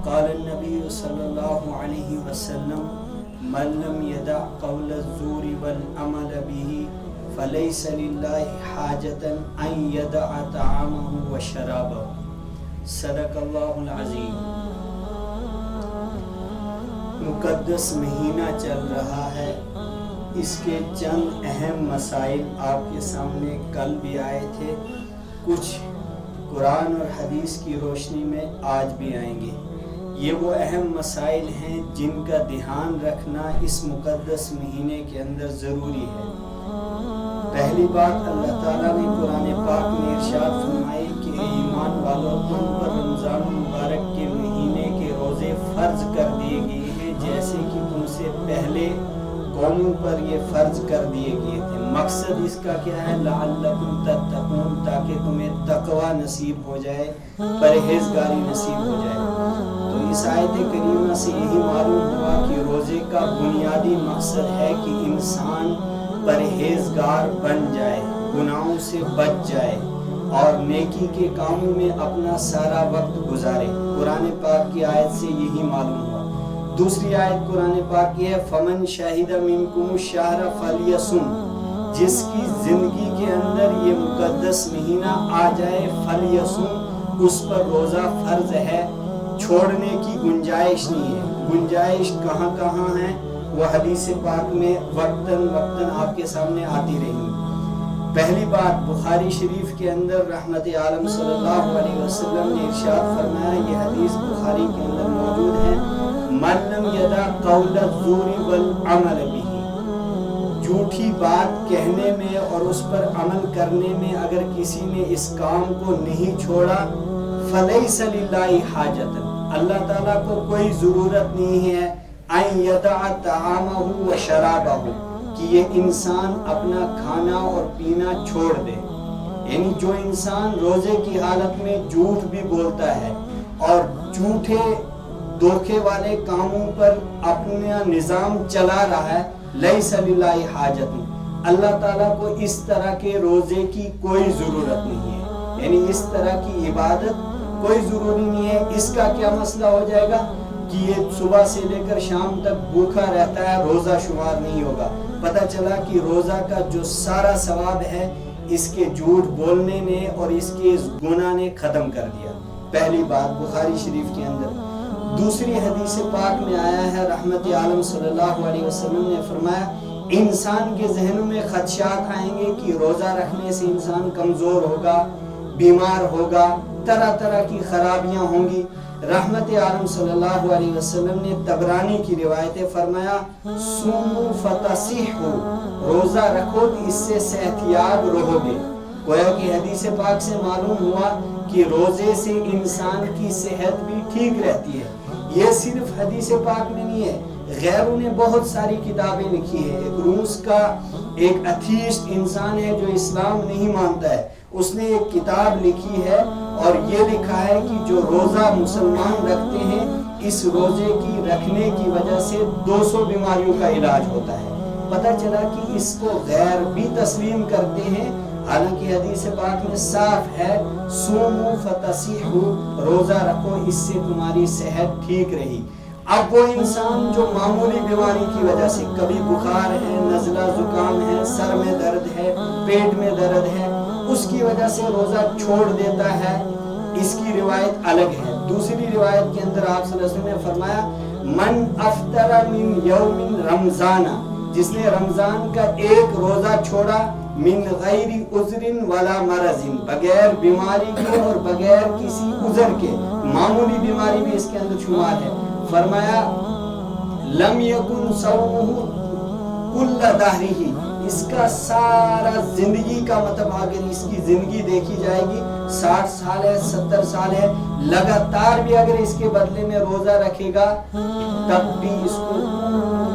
قال النبي صلى الله عليه وسلم من لم يدع قول الزور والعمل به فليس لله حاجة أن يدع طعامه وشرابه صدق اللہ العظیم۔ مقدس مہینہ چل رہا ہے، اس کے چند اہم مسائل آپ کے سامنے کل بھی آئے تھے، کچھ قرآن اور حدیث کی روشنی میں آج بھی آئیں گے۔ یہ وہ اہم مسائل ہیں جن کا دھیان رکھنا اس مقدس مہینے کے اندر ضروری ہے۔ پہلی بات، اللہ تعالیٰ نے قرآن پاک میں ارشاد فرمائی کہ اے ایمان والو، تم پر رمضان مبارک کے مہینے کے روزے فرض کر دیے گئے ہیں جیسے کہ تم سے پہلے قوموں پر یہ فرض کر دیے گئے تھے۔ مقصد اس کا کیا ہے؟ لعلکم تتقون، تاکہ تمہیں تقوی نصیب ہو جائے، پرہیزگاری نصیب ہو جائے۔ تو اس آیت کریمہ سے یہی معلوم ہوا کہ روزے کا بنیادی مقصد ہے کہ انسان پرہیزگار بن جائے، گناہوں سے بچ جائے اور نیکی کے کاموں میں اپنا سارا وقت گزارے۔ قرآن پاک کی آیت سے یہی معلوم ہوا۔ دوسری آیت قرآن پاک کی ہے فمن شاہد منکم الشہر فلیصم، جس کی زندگی کے اندر یہ مقدس مہینہ آ جائے فلیصم، اس پر روزہ فرض ہے، چھوڑنے کی گنجائش نہیں ہے۔ گنجائش کہاں کہاں ہے وہ حدیث پاک میں وقتاً وقتاً آپ کے سامنے آتی رہی۔ پہلی بات، بخاری شریف کے اندر رحمت عالم صلی اللہ علیہ وسلم نے ارشاد فرمایا، یہ حدیث بخاری کے اندر موجود ہے، من لم یدع قول الزور والعمل به، جھوٹی بات کہنے میں اور اس پر عمل کرنے میں اگر کسی نے اس کام کو نہیں چھوڑا، فلیس للہ حاجۃ، اللہ تعالیٰ کو کوئی ضرورت نہیں ہے ان یدع طعامہ و شرابہ، کہ یہ انسان اپنا کھانا اور پینا چھوڑ دے۔ یعنی جو انسان روزے کی حالت میں جھوٹ بھی بولتا ہے اور جھوٹے دھوکے والے کاموں پر اپنا نظام چلا رہا ہے، لیس للہ حاجت، اللہ تعالیٰ کو اس طرح کے روزے کی کوئی ضرورت نہیں ہے، یعنی اس طرح کی عبادت کوئی ضروری نہیں ہے۔ اس کا کیا مسئلہ ہو جائے گا کہ یہ صبح سے لے کر شام تک بھوکا رہتا ہے، روزہ شمار نہیں ہوگا۔ پتہ چلا کہ روزہ کا جو سارا ثواب ہے اس کے جھوٹ بولنے نے اور اس کے اس گناہ نے ختم کر دیا۔ پہلی بات بخاری شریف کے اندر۔ دوسری حدیث پاک میں آیا ہے، رحمت عالم صلی اللہ علیہ وسلم نے فرمایا، انسان کے ذہنوں میں خدشات آئیں گے کہ روزہ رکھنے سے انسان کمزور ہوگا، بیمار ہوگا، طرح طرح کی خرابیاں ہوں گی۔ رحمت عالم صلی اللہ علیہ وسلم نے طبرانی کی روایت فرمایا، صوموا فتصحوا، روزہ رکھو تو اس سے صحت یاب رہو گے۔ گویا کہ حدیث پاک سے معلوم ہوا کہ روزے سے انسان کی صحت بھی ٹھیک رہتی ہے۔ یہ صرف حدیث پاک میں نہیں ہے، غیروں نے بہت ساری کتابیں لکھی ہے۔ ایک روس کا ایک ایتھیسٹ انسان ہے جو اسلام نہیں مانتا ہے، اس نے ایک کتاب لکھی ہے اور یہ لکھا ہے کہ جو روزہ مسلمان رکھتے ہیں، اس روزے کی رکھنے کی وجہ سے 200 بیماریوں کا علاج ہوتا ہے۔ پتہ چلا کہ اس کو غیر بھی تسلیم کرتے ہیں، حالانکہ حدیث پاک میں صاف ہے، صوموا فتصحوا، روزہ رکھو اس سے تمہاری صحت ٹھیک رہی۔ اب وہ انسان جو معمولی بیماری کی وجہ سے، کبھی بخار ہے، نزلہ زکام ہے، سر میں درد ہے، پیٹ میں درد ہے، اس کی وجہ سے روزہ چھوڑ دیتا ہے، اس کی روایت الگ ہے۔ دوسری روایت کے اندر آپ صلی اللہ علیہ وسلم نے فرمایا، من افطر من یوم رمضان، جس نے رمضان کا ایک روزہ چھوڑا، من غیر عذر ولا مرض، بغیر بیماری کے اور بغیر کسی عذر کے، معمولی بیماری بھی اس کے اندر شمار ہے، فرمایا لم یکن صومہ کل دہرہ، اس کا سارا زندگی کا مطلب اگر اس کی زندگی دیکھی جائے گی 60 سال ہے، 70 سال ہے، لگاتار بھی اگر اس کے بدلے میں روزہ رکھے گا تب بھی اس کو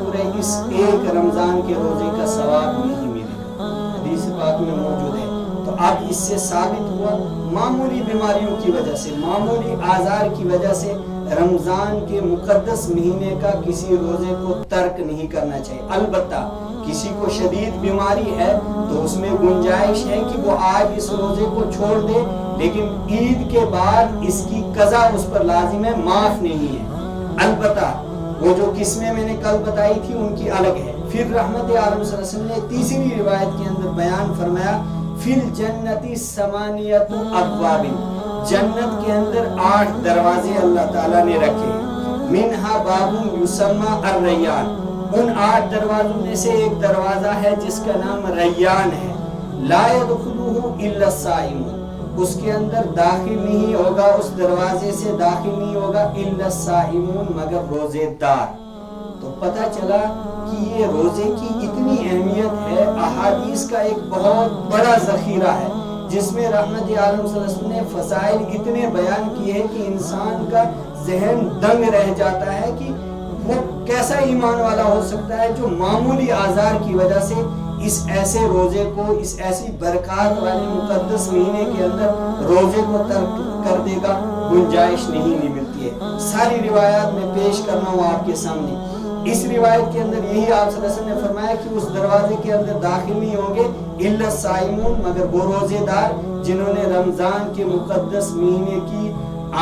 پورے اس ایک رمضان کے روزے کا ثواب نہیں ملے گا، حدیث پاک میں موجود ہے۔ تو اب اس سے ثابت ہوا معمولی بیماریوں کی وجہ سے، معمولی آزار کی وجہ سے رمضان کے مقدس مہینے کا کسی روزے کو ترک نہیں کرنا چاہیے۔ البتہ کسی کو شدید بیماری ہے تو اس میں گنجائش ہے کہ وہ آج اس روزے کو چھوڑ دے، لیکن عید کے بعد اس کی قضا اس پر لازم ہے، معاف نہیں ہے۔ البتہ وہ جو قسمیں میں نے کل بتائی تھی ان کی الگ ہے۔ پھر رحمت عالم صلی اللہ علیہ وسلم نے تیسری روایت کے اندر بیان فرمایا، فی الجنت ثمانیۃ ابواب، جنت کے اندر 8 دروازے اللہ تعالیٰ نے رکھے، منہا باب یسمى الریان، ان 8 دروازوں میں سے ایک دروازہ ہے جس کا نام ریان ہے، لا يدخلہ الا الصائمون، اس کے اندر داخل نہیں ہوگا، اس دروازے سے داخل نہیں ہوگا الا الصائمون، مگر روزے دار۔ تو پتہ چلا کہ یہ روزے کی اتنی اہمیت ہے، احادیث کا ایک بہت بڑا ذخیرہ ہے جس میں رحمت عالم صلی اللہ علیہ وسلم نے فضائل اتنے بیان کیے ہیں کہ انسان کا ذہن دنگ رہ جاتا ہے کہ وہ کیسا ایمان والا ہو سکتا ہے جو معمولی آزار کی وجہ سے اس ایسے روزے کو، اس ایسی برکات والے مقدس مہینے کے اندر روزے کو ترک کر دے گا، گنجائش نہیں ملتی ہے۔ ساری روایات میں پیش کرنا ہوں آپ کے سامنے۔ اس روایت کے اندر یہی آپ صلی اللہ علیہ وسلم نے فرمایا کہ اس دروازے کے اندر داخل نہیں ہوں گے الا الصائمون، مگر وہ روزے دار جنہوں نے رمضان کے مقدس مہینے کی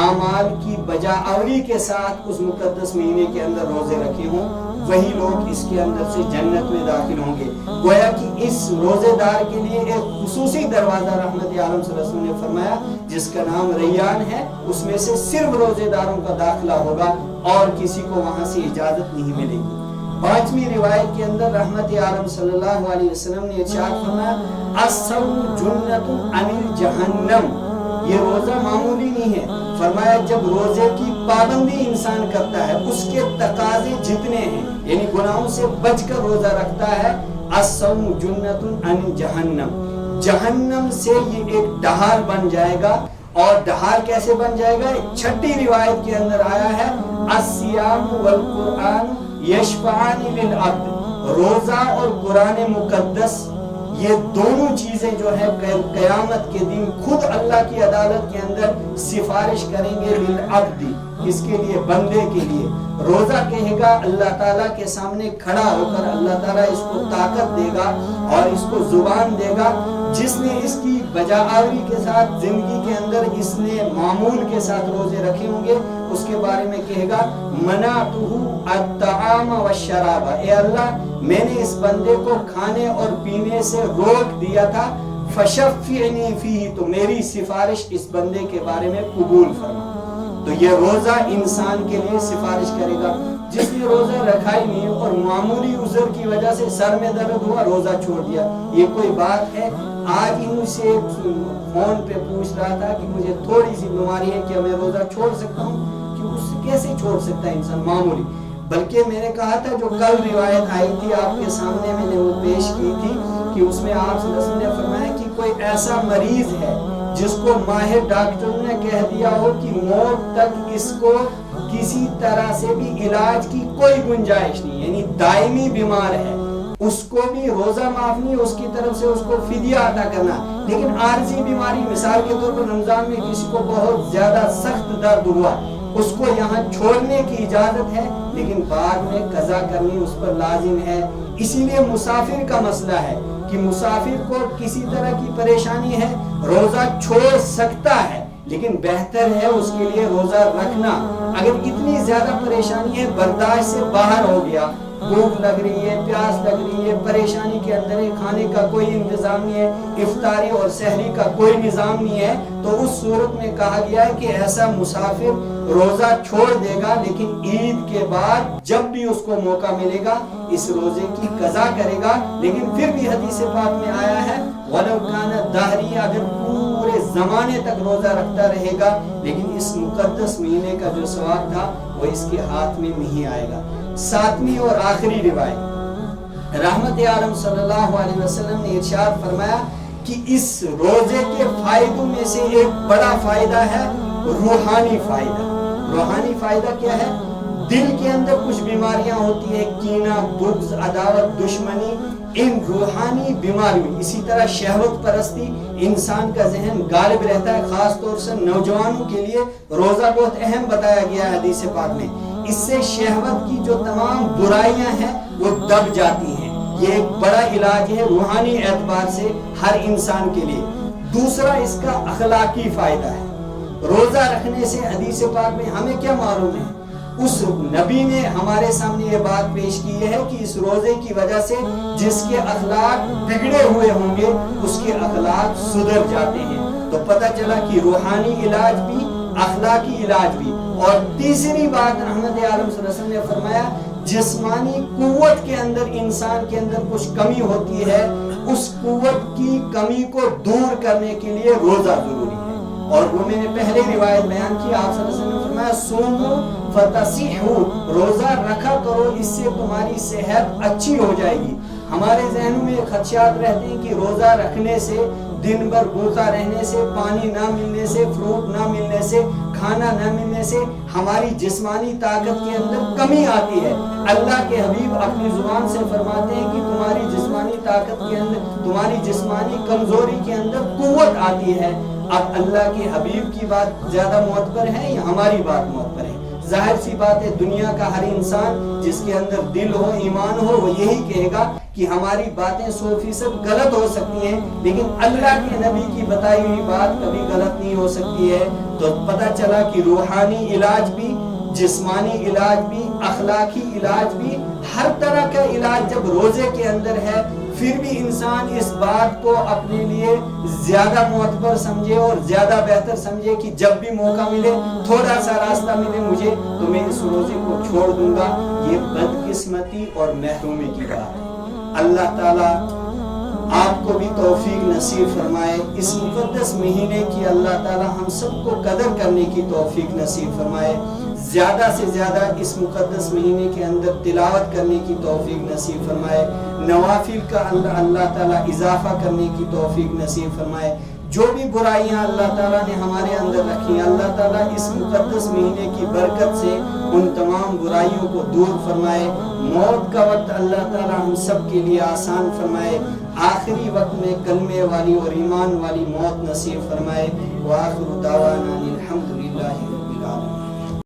اعمال کی بجاوری کے ساتھ اس مقدس مہینے کے اندر روزے رکھے ہوں، وہی لوگ اس کے اندر سے جنت میں داخل ہوں گے۔ گویا کہ اس روزے دار کے لیے ایک خصوصی دروازہ رحمت عالم صلی اللہ علیہ وسلم نے فرمایا جس کا نام ریان ہے، اس میں سے صرف روزے داروں کا داخلہ ہوگا اور کسی کو وہاں سے اجازت نہیں ملے گی۔ 5ویں روایت کے اندر رحمت عالم صلی اللہ علیہ وسلم نے ارشاد فرمایا، الصوم جنۃ عن جہنم، یہ روزہ معمولی نہیں ہے، فرمایا جب روزے کی پابندی انسان کرتا ہے، اس کے تقاضے جتنے ہیں، یعنی گناہوں سے بچ کر روزہ رکھتا ہے، الصوم جنۃ عن جہنم، جہنم سے یہ ایک ڈہار بن جائے گا۔ اور ڈہار کیسے بن جائے گا؟ 6 روایت کے اندر آیا ہے، الصیام والقرآن یشفعان للعبد، روزہ اور قرآن مقدس یہ دونوں چیزیں جو ہے قیامت کے دن خود اللہ کی عدالت کے اندر سفارش کریں گے للعبد، اس کے لیے، بندے کے لیے۔ روزہ کہے گا اللہ تعالیٰ کے سامنے کھڑا ہو کر، اللہ تعالیٰ اس کو طاقت دے گا اور اس کو زبان دے گا، جس نے اس کی بجاوری کے ساتھ زندگی کے اندر اس نے معمول کے ساتھ روزے رکھے ہوں گے، اس کے بارے میں کہے گا، منعتہ الطعام والشراب، اے اللہ میں نے اس بندے کو کھانے اور پینے سے روک دیا تھا، فشفعنی فیہ، تو میری سفارش اس بندے کے بارے میں قبول فرما۔ تو یہ روزہ انسان کے لیے سفارش کرے گا۔ جس نے روزہ رکھا ہی نہیں اور معمولی عذر کی وجہ سے سر میں درد ہوا، روزہ چھوڑ دیا، یہ کوئی بات ہے؟ آج ہی مجھ سے فون پہ پوچھ رہا تھا کہ مجھے تھوڑی سی بیماری ہے، کیا میں روزہ چھوڑ سکتا ہوں؟ کہ اس سے کیسے چھوڑ سکتا ہے انسان معمولی؟ بلکہ میں نے کہا تھا جو کل روایت آئی تھی آپ کے سامنے، میں نے وہ پیش کی تھی کہ اس میں آپ صلی اللہ علیہ وسلم نے فرمایا کہ کوئی ایسا مریض ہے جس کو ماہر ڈاکٹر نے کہہ دیا ہو کہ موت تک اس کو کسی طرح سے بھی علاج کی کوئی گنجائش نہیں، یعنی دائمی بیمار ہے، اس کو بھی روزہ معاف نہیں، اس کی طرف سے اس کو فدیہ ادا کرنا، لیکن عارضی بیماری، مثال کے طور پر رمضان میں کسی کو بہت زیادہ سخت درد ہوا، اس کو یہاں چھوڑنے کی اجازت ہے، لیکن بعد میں قضا کرنی اس پر لازم ہے۔ اسی لیے مسافر کا مسئلہ ہے کہ مسافر کو کسی طرح کی پریشانی ہے، روزہ چھوڑ سکتا ہے، لیکن بہتر ہے اس کے لیے روزہ رکھنا۔ اگر اتنی زیادہ پریشانی ہے، برداشت سے باہر ہو گیا، بھوک لگ رہی ہے، پیاس لگ رہی ہے، پریشانی کے اندر ہے، کھانے کا کوئی انتظام نہیں ہے، افطاری اور سحری کا کوئی نظام نہیں ہے، تو اس صورت میں کہا گیا ہے کہ ایسا مسافر روزہ چھوڑ دے گا، لیکن عید کے بعد جب بھی اس کو موقع ملے گا اس روزے کی قضا کرے گا۔ لیکن پھر بھی حدیث پاک میں آیا ہے، وَلَوْ كَانَ دَهْرِي، اگر پورے زمانے تک روزہ رکھتا رہے گا، لیکن اس مقدس مہینے کا جو ثواب تھا وہ اس کے ہاتھ میں نہیں آئے گا۔ 7ویں اور آخری روایت، رحمت عالم صلی اللہ علیہ وسلم نے ارشاد فرمایا کہ اس روزے کے فائدوں میں سے ایک بڑا فائدہ ہے روحانی فائدہ۔ روحانی فائدہ کیا ہے؟ دل کے اندر کچھ بیماریاں ہوتی ہیں، کینہ، بغض، عداوت، دشمنی، ان روحانی بیماریوں، اسی طرح شہوت پرستی، انسان کا ذہن غالب رہتا ہے، خاص طور سے نوجوانوں کے لیے روزہ بہت اہم بتایا گیا ہے حدیث پاک میں۔ اس سے شہوت کی جو تمام برائیاں ہیں وہ دب جاتی ہیں، یہ ایک بڑا علاج ہے روحانی اعتبار سے ہر انسان کے لیے۔ دوسرا اس کا اخلاقی فائدہ ہے۔ روزہ رکھنے سے حدیث پاک میں ہمیں کیا معلوم ہے؟ اس نبی نے ہمارے سامنے یہ بات پیش کی ہے کہ اس روزے کی وجہ سے جس کے اخلاق بگڑے ہوئے ہوں گے اس کے اخلاق سدھر جاتے ہیں۔ تو پتہ چلا کہ روحانی علاج بھی، اخلاقی علاج بھی۔ اور تیسری بات رحمت عالم صلی اللہ علیہ وسلم نے فرمایا، جسمانی قوت کے اندر انسان کے اندر کچھ کمی ہوتی ہے، اس قوت کی کمی کو دور کرنے کے لیے روزہ ضروری ہے۔ اور وہ میں نے پہلے روایت بیان کی، آپ صلی اللہ علیہ وسلم نے فرمایا سومو فتسیحو، روزہ رکھا کرو، اس سے تمہاری صحت اچھی ہو جائے گی۔ ہمارے ذہنوں میں خدشات رہتے ہیں کہ روزہ رکھنے سے، دن بھر بھوکا رہنے سے، پانی نہ ملنے سے، فروٹ نہ ملنے سے، کھانا نہ ملنے سے ہماری جسمانی طاقت کے اندر کمی آتی ہے۔ اللہ کے حبیب اپنی زبان سے فرماتے ہیں کہ تمہاری جسمانی طاقت کے اندر، تمہاری جسمانی کمزوری کے اندر قوت آتی ہے۔ اب اللہ کے حبیب کی بات زیادہ معتبر ہے یا ہماری بات معتبر ہے؟ ظاہر سی بات ہے، دنیا کا ہر انسان جس کے اندر دل ہو، ایمان ہو، وہ یہی کہے گا کہ ہماری باتیں 100% غلط ہو سکتی ہیں، لیکن اللہ کے نبی کی بتائی ہوئی بات کبھی غلط نہیں ہو سکتی ہے۔ تو پتہ چلا کہ روحانی علاج بھی، جسمانی علاج بھی، اخلاقی علاج بھی، ہر طرح کا علاج جب روزے کے اندر ہے، پھر بھی انسان اس بات کو اپنے لیے زیادہ معتبر سمجھے اور زیادہ بہتر سمجھے کہ جب بھی موقع ملے، تھوڑا سا راستہ ملے مجھے، تو میں اس روزے کو چھوڑ دوں گا۔ یہ بدقسمتی اور محرومی کی بات ہے۔ اللہ تعالیٰ آپ کو بھی توفیق نصیب فرمائے، اس مقدس مہینے کی اللہ تعالیٰ ہم سب کو قدر کرنے کی توفیق نصیب فرمائے، زیادہ سے زیادہ اس مقدس مہینے کے اندر تلاوت کرنے کی توفیق نصیب فرمائے، نوافل کا اللہ تعالیٰ اضافہ کرنے کی توفیق نصیب فرمائے۔ جو بھی برائیاں اللہ تعالیٰ نے ہمارے اندر رکھی، اللہ تعالیٰ اس مقدس مہینے کی برکت سے ان تمام برائیوں کو دور فرمائے۔ موت کا وقت اللہ تعالیٰ ہم سب کے لیے آسان فرمائے، آخری وقت میں کلمے والی اور ایمان والی موت نصیب فرمائے۔ وآخر دعوانا الحمدللہ۔